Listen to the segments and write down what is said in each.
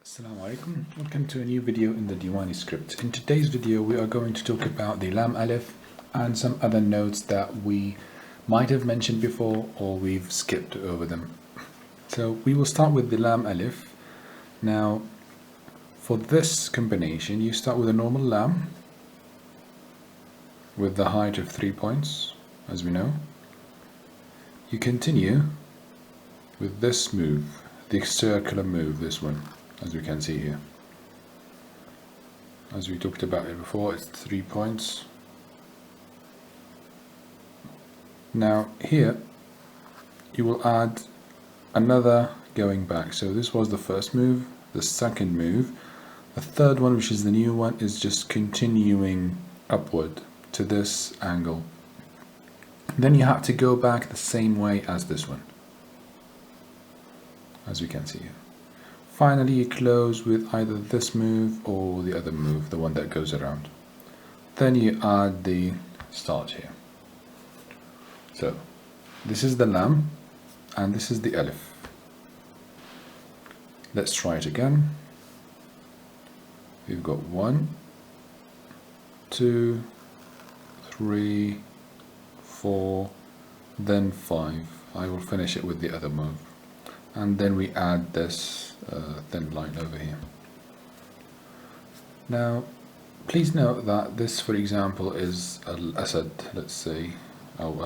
Assalamu alaikum. Welcome to a new video in the Diwani script. In today's video we are going to talk about the Lam Alef and some other notes that we might have mentioned before or we've skipped over them. So we will start with the Lam Alef. Now for this combination you start with a normal Lam with the height of 3 points, as we know. You continue with this move, the circular move, this one, as we can see here. As we talked about it before, it's 3 points. Now here you will add another going back. So this was the first move, the second move. The third one, which is the new one, is just continuing upward to this angle. Then you have to go back the same way as this one, as we can see here. Finally you close with either this move or the other move, the one that goes around. Then you add the start here. So this is the Lam and this is the Alef. Let's try it again. We've got 1, 2, 3, 4, then 5. I will finish it with the other move. And then we add this thin line over here. Now please note that this, for example, is Al-Asad, let's say, or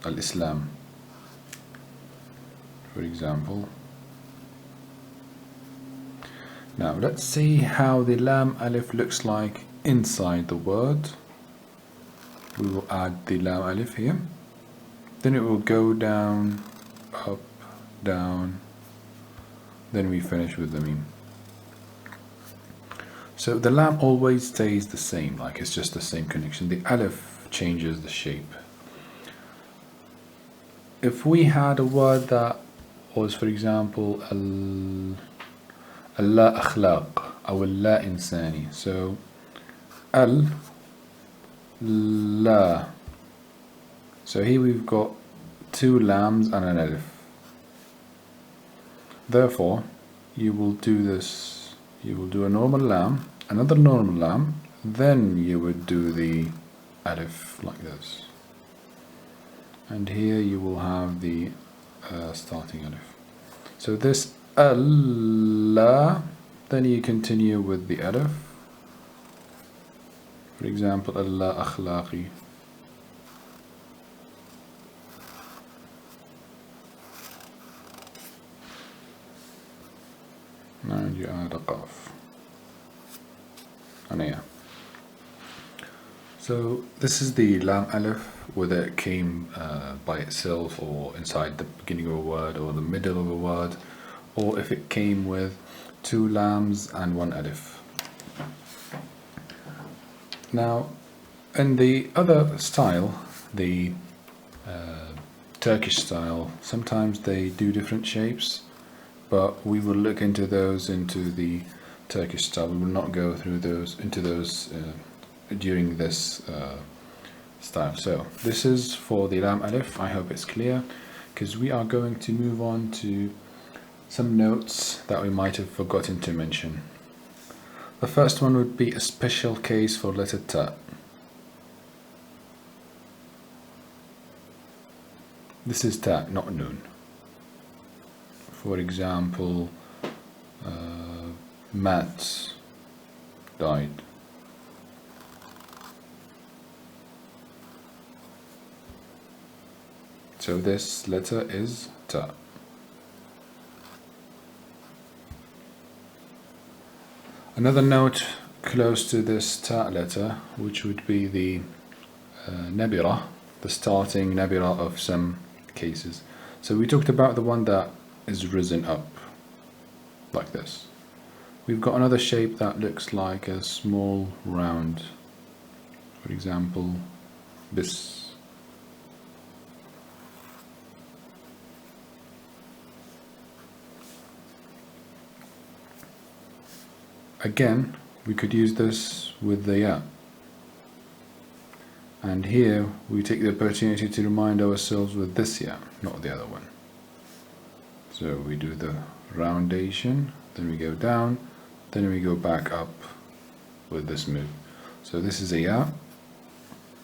Al-Islam, for example. Now let's see how the Lam Alef looks like inside the word. We will add the Lam Alef here. Then it will go down, up, down, then we finish with the Mim. So the Lam always stays the same, like it's just the same connection. The Alef changes the shape. If we had a word that was, for example, Allah Akhlaq or Allah Insani, so La. So here we've got 2 Lams and an Alef. Therefore, you will do this, you will do a normal Lam, another normal Lam, then you would do the Alef like this. And here you will have the starting Alef. So this Allah, then you continue with the Alef. For example, Allah Akhlaqi. And you add a qaf. And yeah. So this is the Lam Alef, whether it came by itself or inside the beginning of a word or the middle of a word, or if it came with 2 Lams and 1 Alef. Now in the other style, the Turkish style, sometimes they do different shapes, but we will look into those into the Turkish style. We will not go through those during this style. So this is for the Lam Alef. I hope it's clear, because we are going to move on to some notes that we might have forgotten to mention. The first one would be a special case for letter Ta. This is Ta, not Nun. For example, Matt died. So this letter is Ta. Another note close to this Ta letter, which would be the Nabira, the starting Nabira of some cases. So we talked about the one that is risen up like this. We've got another shape that looks like a small round, for example, Bis. Again, we could use this with the Ya. And here we take the opportunity to remind ourselves with this Ya, not the other one. So we do the roundation then we go down, then we go back up with this move. So this is a ya,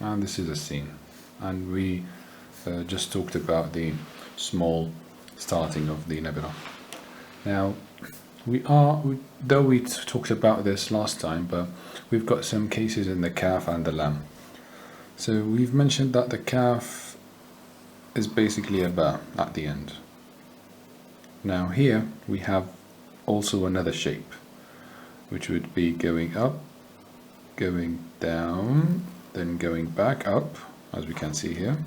and this is a sin, and we just talked about the small starting of the nebula. Now though we talked about this last time, but we've got some cases in the kaf and the lam. So we've mentioned that the kaf is basically a ba at the end. Now here we have also another shape, which would be going up, going down, then going back up, as we can see here.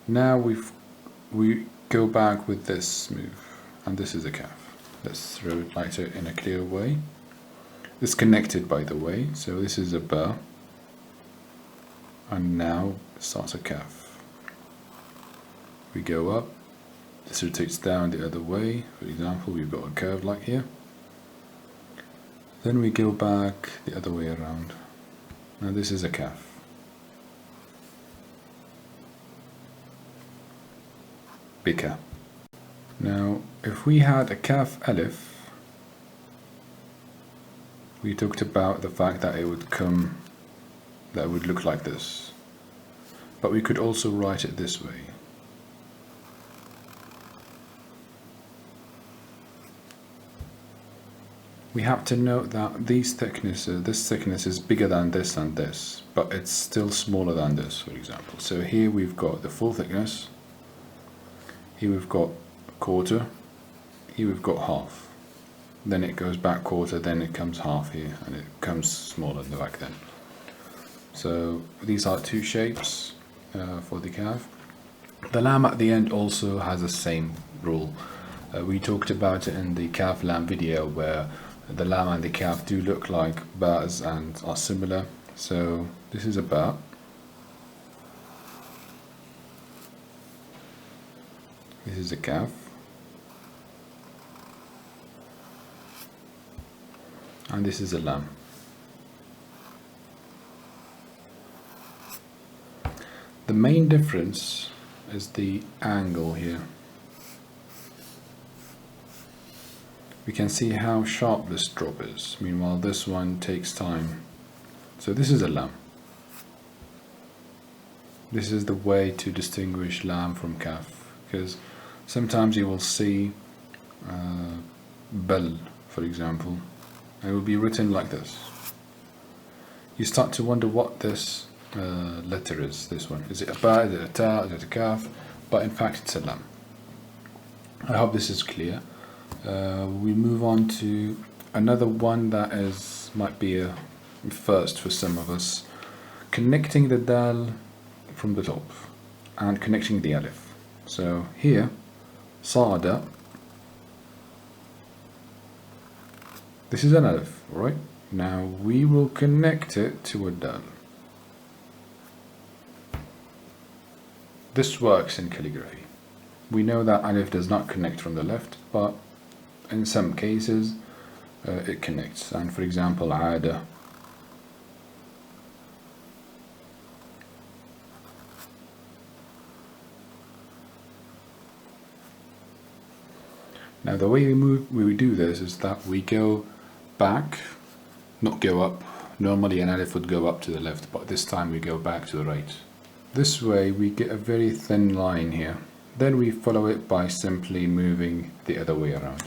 Now we go back with this move, and this is a kaf. Let's throw it like so in a clear way. It's connected, by the way, so this is a ba, and now it starts a kaf. We go up, this rotates down the other way. For example, we've got a curve like here. Then we go back the other way around. Now this is a kaf. Bika. Now, if we had a kaf alif, we talked about the fact that it would look like this. But we could also write it this way. We have to note that this thickness is bigger than this and this, but it's still smaller than this, for example. So here we've got the full thickness, here we've got quarter, here we've got half. Then it goes back quarter, then it comes half here, and it becomes smaller at the back then. So these are two shapes for the kaf. The lam at the end also has the same rule. We talked about it in the kaf lam video, where the lam and the kaf do look like ba'as and are similar. So this is a ba. This is a kaf. And this is a lam. The main difference is the angle here. We can see how sharp this drop is. Meanwhile, this one takes time. So this is a lam. This is the way to distinguish lam from kaf, because sometimes you will see bal, for example, and it will be written like this. You start to wonder what this letter is, this one. Is it a ba, is it a ta, is it a kaf? But in fact it's a lam. I hope this is clear. We move on to another one that might be a first for some of us. Connecting the dal from the top and connecting the alif. So here, sada, this is an alif, right? Now we will connect it to a dal. This works in calligraphy. We know that alif does not connect from the left, but in some cases it connects. And for example, ada. Now the way we do this is that we go back, not go up. Normally an alif would go up to the left, but this time we go back to the right. This way we get a very thin line here. Then we follow it by simply moving the other way around.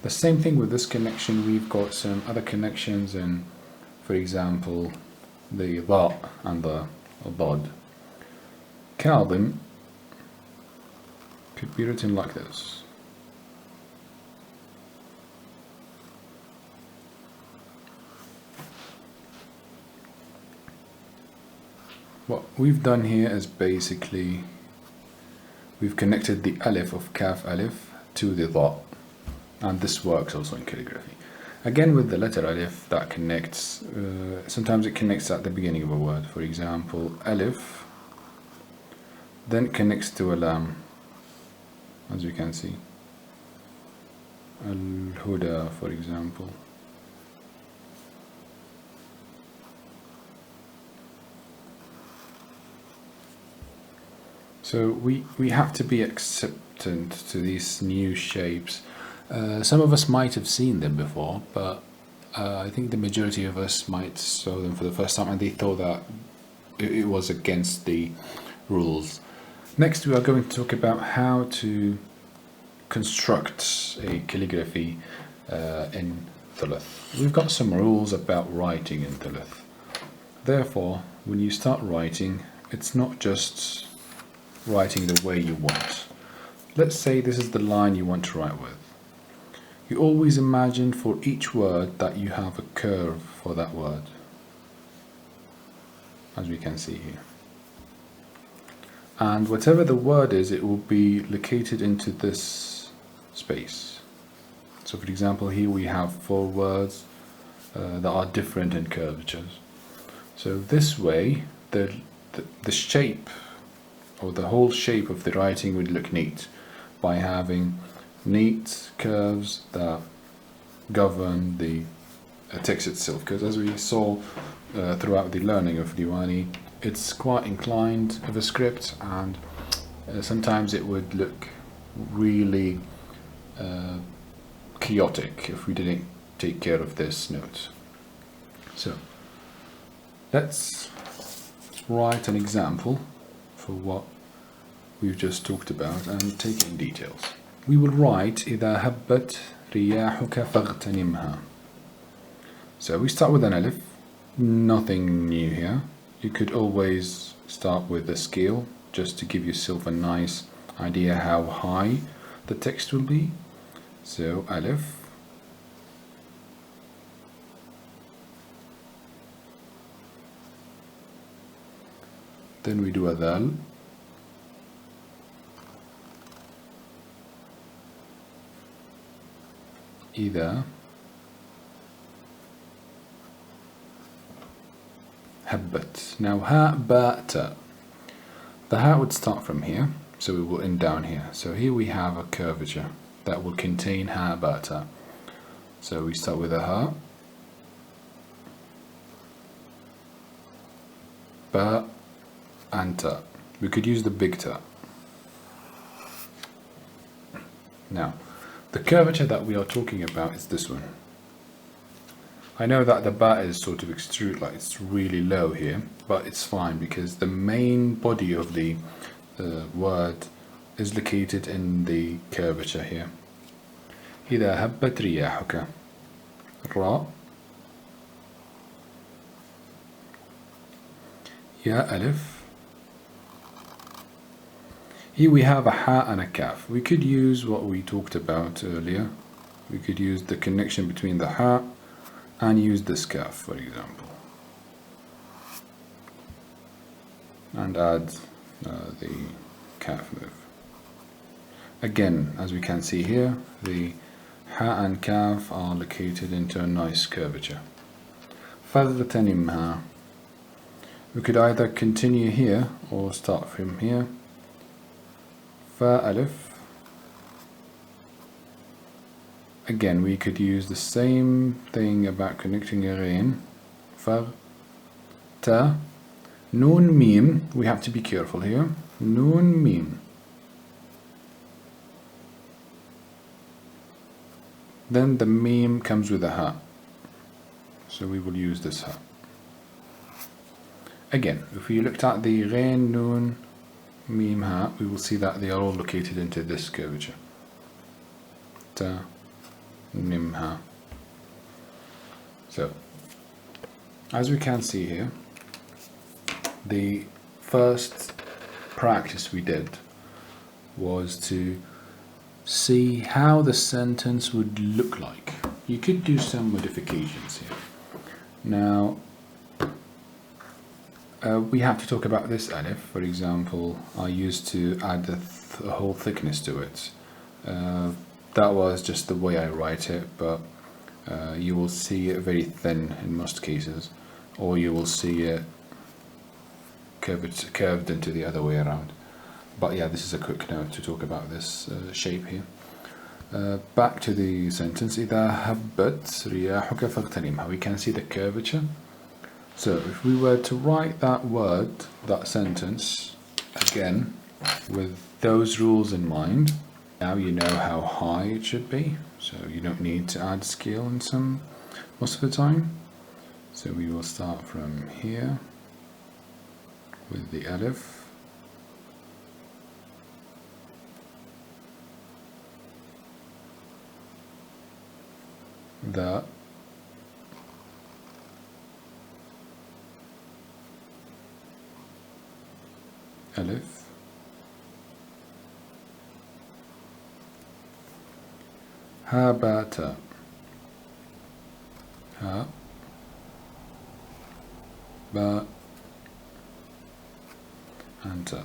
The same thing with this connection. We've got some other connections in, for example, the dha and the dad. Kadhim could be written like this. What we've done here is basically we've connected the alif of kaf alif to the dha, and this works also in calligraphy. Again, with the letter alif, that connects, sometimes it connects at the beginning of a word. For example, alif, then it connects to a lam, as you can see. Al-Huda, for example. So we have to be acceptant to these new shapes. Some of us might have seen them before, but I think the majority of us might saw them for the first time and they thought that it was against the rules. Next we are going to talk about how to construct a calligraphy in thuluth. We've got some rules about writing in thuluth. Therefore, when you start writing, it's not just writing the way you want. Let's say this is the line you want to write with. You always imagine for each word that you have a curve for that word, as we can see here. And whatever the word is, it will be located into this space. So for example, here we have 4 words that are different in curvatures. So this way, the shape, or the whole shape of the writing would look neat by having neat curves that govern the text itself, because as we saw throughout the learning of Diwani, it's quite inclined of a script, and sometimes it would look really chaotic if we didn't take care of this note. So let's write an example for what we've just talked about and take it in details. We will write إذا هبت رياحك فاغتنمها. So we start with an alif, nothing new here. You could always start with the scale just to give yourself a nice idea how high the text will be. So alif, then we do a dal, إذا هبت. Now ha, ba, ta. The ha would start from here, so we will end down here. So here we have a curvature that will contain ha, ba, ta. So we start with a ha, ba, and ta. We could use the big ta. Now, the curvature that we are talking about is this one. I know that the ba is sort of extruded, like it's really low here, but it's fine because the main body of the word is located in the curvature here. إذا هبت رياحك. را. يا ألف. Here we have a ha and a kaf. We could use what we talked about earlier. We could use the connection between the ha and use this kaf, for example, and add the kaf move. Again, as we can see here, the ha and kaf are located into a nice curvature. فاغتنمها. We could either continue here or start from here. Fa alif. Again, we could use the same thing about connecting a ghain. Fa, ta, noon mim. We have to be careful here. Noon mim. Then the mim comes with a ha. So we will use this ha. Again, if we looked at the ghain, noon, mim, ha, we will see that they are all located into this curvature. Ta, nim, ha. So, as we can see here, the first practice we did was to see how the sentence would look like. You could do some modifications here. Now, we have to talk about this alif. For example, I used to add a whole thickness to it. That was just the way I write it, but you will see it very thin in most cases, or you will see it curved into the other way around. But yeah, this is a quick note to talk about this shape here. Back to the sentence. إذا هبت رياحك فاغتنمها. We can see the curvature. So if we were to write that word, that sentence, again, with those rules in mind, Now you know how high it should be, so you don't need to add scale in most of the time. So we will start from here with the Alef. The Alef. Ha ba ta. Ha ba and ta.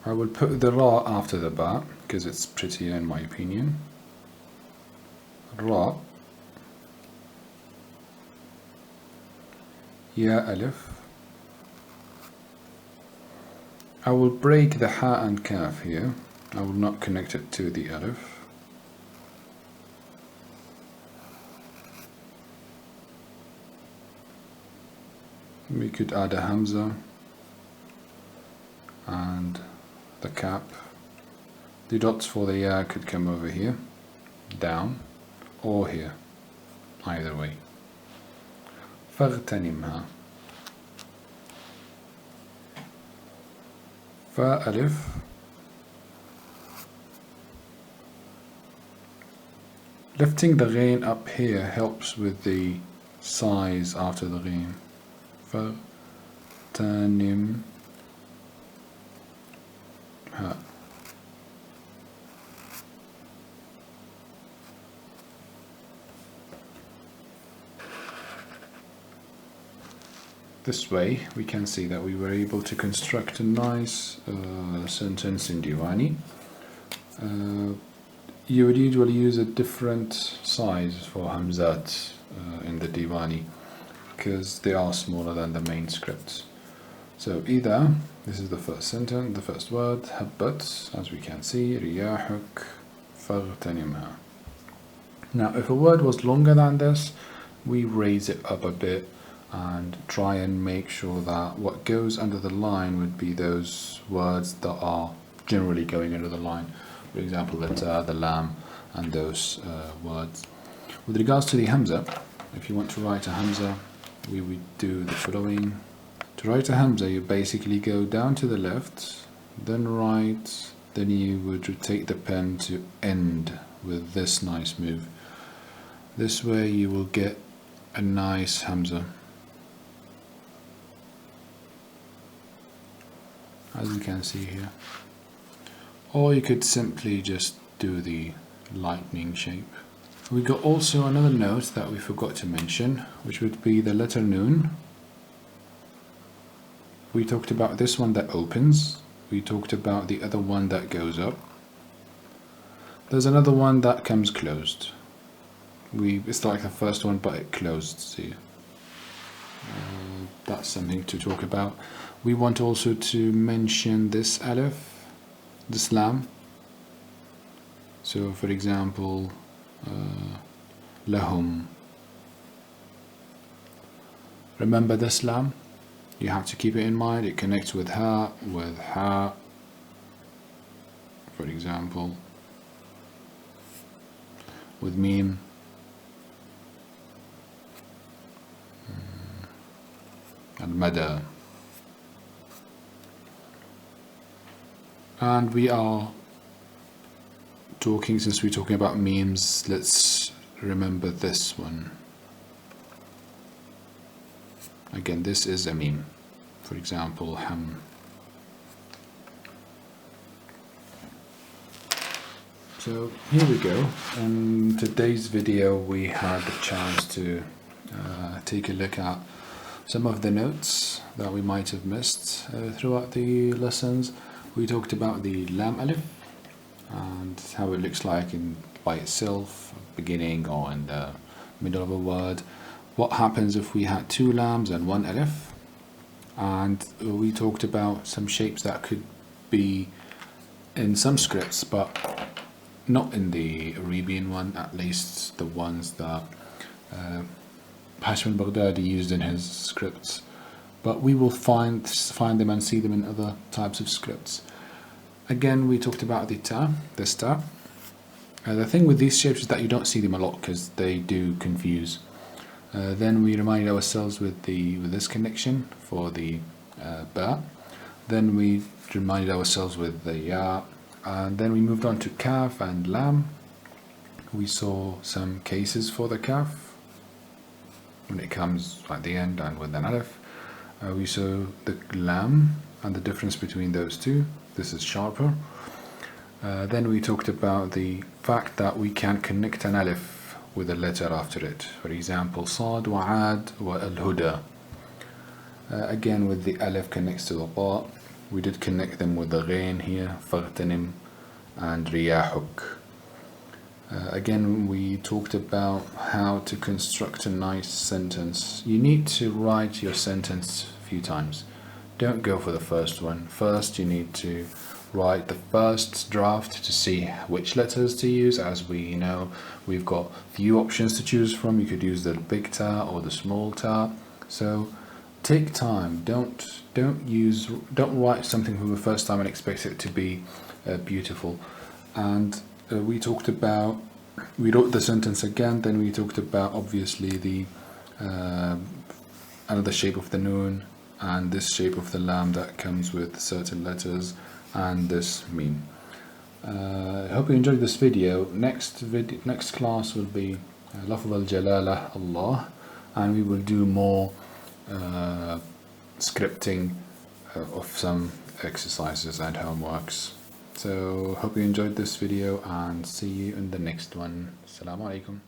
I will put the ra after the ba because it's prettier in my opinion. Ra, ya alif. I will break the ha and kaf here. I will not connect it to the alif. We could add a hamza and the cap. The dots for the ya could come over here, down, or here, either way. فاغتنمها. fa alif. Lifting the ghain up here helps with the size after the ghain. فاغتنمها. This way we can see that we were able to construct a nice sentence in Diwani. You would usually use a different size for Hamzat in the Diwani because they are smaller than the main scripts. So either, this is the first sentence, the first word, habbat, as we can see, riyahuk faghtanimha. Now if a word was longer than this, we raise it up a bit and try and make sure that what goes under the line would be those words that are generally going under the line. For example, the ta, the lam, and those words. With regards to the hamza, if you want to write a hamza, we would do the following. To write a hamza, you basically go down to the left, then right, then you would rotate the pen to end with this nice move. This way you will get a nice hamza. As you can see here. Or you could simply just do the lightning shape. We got also another note that we forgot to mention, which would be the letter noon. We talked about this one that opens. We talked about the other one that goes up. There's another one that comes closed. It's like the first one, but it closed. See, that's something to talk about. We want also to mention this alif, this lam. So for example, lahum. Remember this lam? You have to keep it in mind. It connects with ha, for example, with mim. Al-mada. And we are talking, since we're talking about memes, let's remember this one. Again, this is a meme. For example, ham. So here we go. In today's video we had the chance to take a look at some of the notes that we might have missed throughout the lessons. We talked about the Lam Alef and how it looks like by itself, beginning or in the middle of a word. What happens if we had two lambs and one alif? And we talked about some shapes that could be in some scripts, but not in the Arabian one, at least the ones that Hashim al-Baghdadi used in his scripts, but we will find them and see them in other types of scripts. Again, we talked about the star. The thing with these shapes is that you don't see them a lot because they do confuse. Then we reminded ourselves with this connection for the ba. Then we reminded ourselves with the ya, and then we moved on to kaf and lam. We saw some cases for the kaf when it comes at the end and with an alif. We saw the lam and the difference between those two. This is sharper. Then we talked about the fact that we can connect an alif with a letter after it. For example, sad wa ad wa al-huda. Again, with the alif connects to the ta. We did connect them with the ghain here, faghtanim and riyahuk. Again, we talked about how to construct a nice sentence. You need to write your sentence a few times. Don't go for the first one. First, you need to write the first draft to see which letters to use. As we know, we've got few options to choose from. You could use the big ta or the small ta. So take time. Don't write something for the first time and expect it to be beautiful. And we wrote the sentence again. Then we talked about obviously the another shape of the noon and this shape of the lam that comes with certain letters, and this meme. I hope you enjoyed this video. Next class will be Lafz al-Jalala Allah, and we will do more scripting of some exercises and homeworks. So hope you enjoyed this video and see you in the next one. Assalamu alaikum.